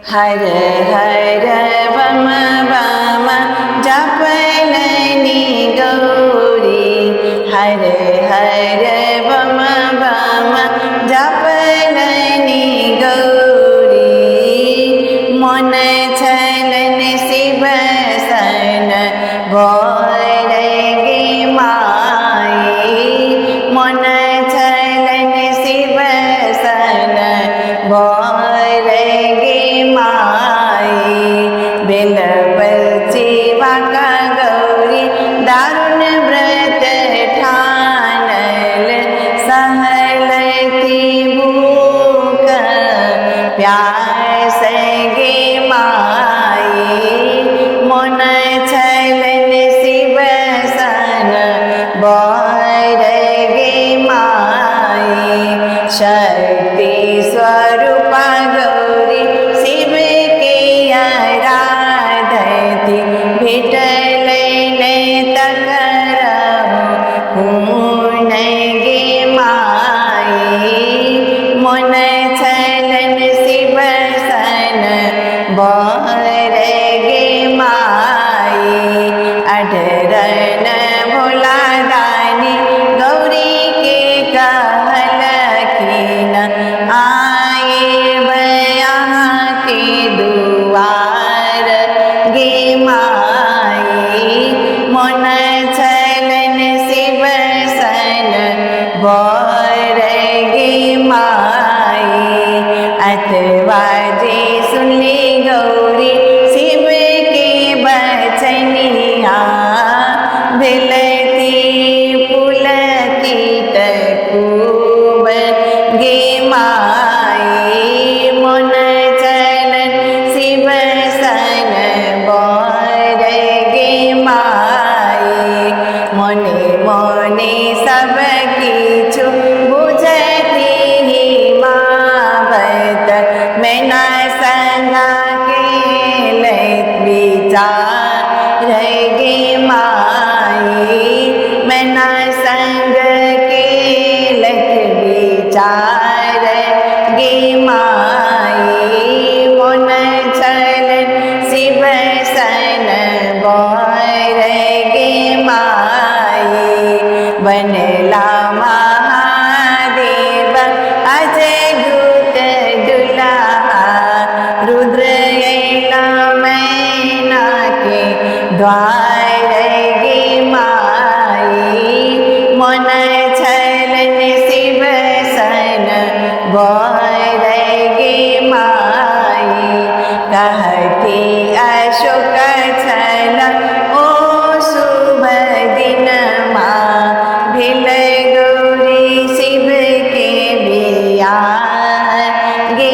हर हर बम बम जपलनि गौरी। हर हर बम बम जपलनि गौरी। मन छलन शिव सन बर गे माई। मन छलन शिव सन बर गे माई। बेलपति वाका गौरी दारुण व्रत ठानल। सहलती भूख प्यास गे माई। मन छलन शिव सन बर गे माई। शक्ति स्वरूपा गौरी शिव के आराधती। भेटल तकरहु पूर्ण गे माई। मन छलन शिव सन बर गे माई। अढरन भोला दानी गौरी के कहलखिन। आए यहाँ के दुआर गे माई। मन छलन शिव सन बर गे माई। अथवा जे सुनली गौरी शिव के बचनिया। भेलती पुलकित खूब गे माई। मन छलन शिव सन बर गे माई। मने मने सब किछु बुझती हिमावत। मैना संगा के लैत विचार गे माई। मैना संग के लैत विचार गे माई। मन छलन शिव सन बर गे माई। बनला महादेव अजय दूत दुल्हा। रुद्र अइला मैना के द्वार गे माई। मन छलन शिव सन बर गे माई। कहती अशोक छल ओ शुभ दिन माँ। भेल गौरी शिव के बियाह गे